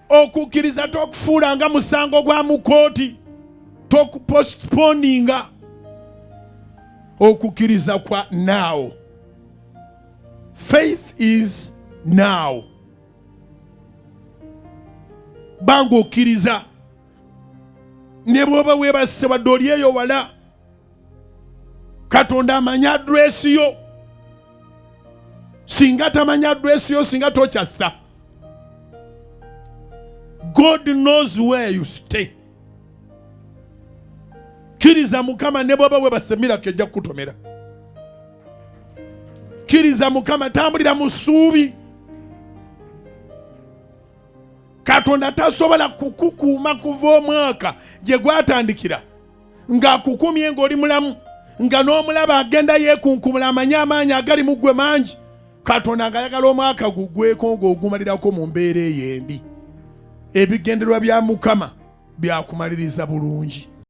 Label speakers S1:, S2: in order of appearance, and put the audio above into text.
S1: okukiriza tokufuulanga musango gwa mukooti, tokupostponinga. Okukiriza kwa now. Faith is now. Bango okiriza. Ne bwoba weebase wadde oli eyo wala, Katonda amanya adresi yo. Singa tamanya adresi yo, singa tokyassa. God knows where you stay. Kiriza Mukama ne bwoba weebase mirako ejja kukutomera. Kiriza Mukama, tambulira mu ssuubi. Katonda tasobola kukukuuma kuva omwaka gye gwatandikira ng'akukumye ng'oli mulamu, nga n'omulaba agenda yeekunkumula amanyi amaanyi agali mu ggwe mangi. Katonda ng'ayagala omwaka guggweko ng'ogumalirako mu mbeera eyo embi. Ebigendererwa bya Mukama byakumaliriza bulungi.